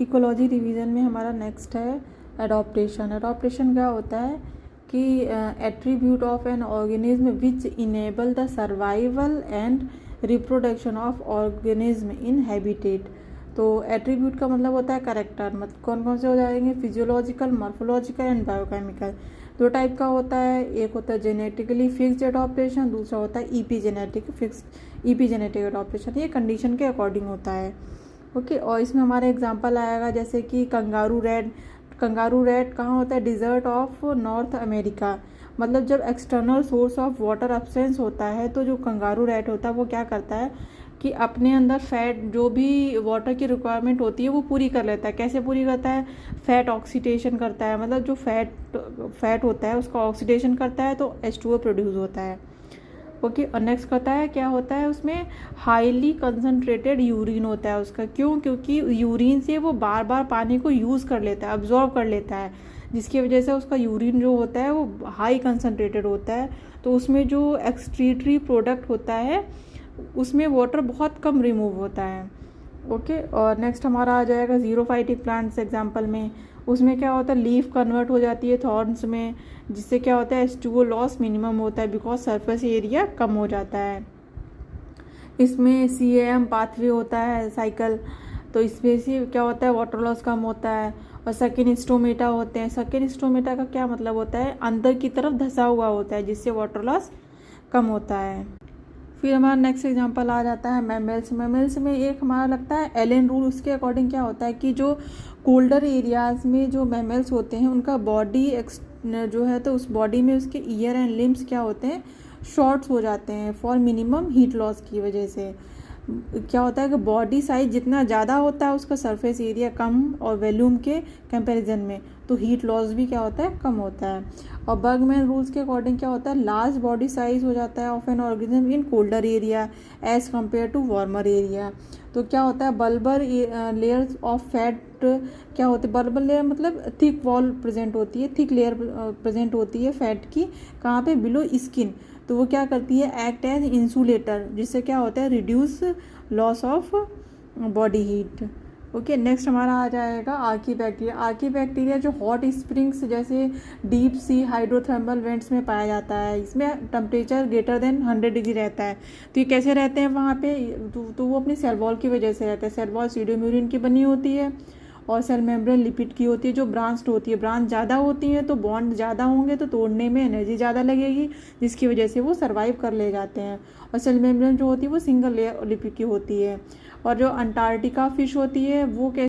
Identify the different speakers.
Speaker 1: Ecology revision में हमारा next है एडॉप्टेशन। एडॉप्टेशन क्या होता है कि attribute of an organism which enable the survival and reproduction of organism in habitat. तो एट्रीब्यूट का मतलब होता है करेक्टर, मतलब कौन कौन से हो जाएंगे, फिजियोलॉजिकल, मॉर्फोलॉजिकल एंड बायोकेमिकल। दो टाइप का होता है, एक होता है जेनेटिकली फिक्स्ड एडॉप्टेशन, दूसरा होता है ईपीजेनेटिक एडॉप्टेशन। ये कंडीशन के अकॉर्डिंग होता है। ओके, और इसमें हमारा एग्जांपल आएगा जैसे कि कंगारू रैट। कंगारू रैट कहाँ होता है, डिजर्ट ऑफ नॉर्थ अमेरिका। मतलब जब external source of water absence होता है तो जो कंगारू रैट होता है वो क्या करता है कि अपने अंदर फैट, जो भी वाटर की रिक्वायरमेंट होती है वो पूरी कर लेता है। कैसे पूरी करता है, फैट ऑक्सीडेशन करता है, मतलब जो फैट होता है उसका ऑक्सीडेशन करता है तो H2O प्रोड्यूस होता है। ओके, और नेक्स्ट करता है, क्या होता है उसमें हाईली कंसनट्रेटेड यूरिन होता है उसका। क्यों, क्योंकि यूरिन से वो बार बार पानी को यूज़ कर लेता है, अब्जॉर्ब कर लेता है, जिसकी वजह से उसका यूरिन जो होता है वो हाई कंसनट्रेटेड होता है। तो उसमें जो एक्सक्रीटरी प्रोडक्ट होता है उसमें वाटर बहुत कम रिमूव होता है। ओके, और नेक्स्ट हमारा आ जाएगा जीरोफाइटिक प्लांट्स एग्जाम्पल में। उसमें क्या होता है, लीफ कन्वर्ट हो जाती है थॉर्न्स में, जिससे क्या होता है H2O लॉस मिनिमम होता है बिकॉज सरफेस एरिया कम हो जाता है। इसमें CAM पाथवे होता है साइकिल, तो इसमें से क्या होता है वाटर लॉस कम होता है। और सेकेंड स्टोमेटा होते हैं। सेकेंड स्टोमेटा का क्या मतलब होता है, अंदर की तरफ धंसा हुआ होता है जिससे वाटर लॉस कम होता है। फिर हमारा नेक्स्ट एग्जांपल आ जाता है मैमल्स। मैमल्स में एक हमारा लगता है एलन रूल। उसके अकॉर्डिंग क्या होता है कि जो कोल्डर एरियाज़ में जो मैमल्स होते हैं उनका बॉडी जो है तो उस बॉडी में उसके ईयर एंड लिम्स क्या होते हैं, शॉर्ट्स हो जाते हैं फॉर मिनिमम हीट लॉस की वजह से। क्या होता है कि बॉडी साइज जितना ज़्यादा होता है उसका सरफेस एरिया कम और वॉल्यूम के कंपैरिजन में, तो हीट लॉस भी क्या होता है, कम होता है। और बर्गमैन रूल्स के अकॉर्डिंग क्या होता है, लार्ज बॉडी साइज हो जाता है of an organism in colder area as compare to warmer area. तो क्या होता है, बल्बर लेयर्स ऑफ फैट क्या होते हैं, बल्बर लेयर मतलब थिक वॉल प्रेजेंट होती है, थिक लेयर प्रेजेंट होती है फैट की, कहाँ पे, बिलो स्किन। तो वो क्या करती है, एक्ट एज इंसुलेटर, जिससे क्या होता है reduce loss of body heat. Okay, next हमारा आ जाएगा आर्की बैक्टीरिया। आर्की बैक्टीरिया जो हॉट स्प्रिंग्स जैसे डीप सी हाइड्रोथर्मल वेंट्स में पाया जाता है। इसमें टेम्परेचर ग्रेटर देन 100 डिग्री रहता है। तो ये कैसे रहते हैं वहाँ पे, तो वो अपनी सेल वॉल की वजह से रहते हैं। सेल वॉल सीडोम्यूरिन की बनी होती है और सेल मेम्ब्रेन लिपिड की होती है जो ब्रांच्ड होती है। ब्रांच ज़्यादा होती हैं तो बॉन्ड ज़्यादा होंगे तो तोड़ने में एनर्जी ज़्यादा लगेगी, जिसकी वजह से वो सर्वाइव कर ले जाते हैं। और सेल मेम्ब्रेन जो होती है वो सिंगल लेयर लिपिड की होती है। और जो अंटार्कटिका फिश होती है वो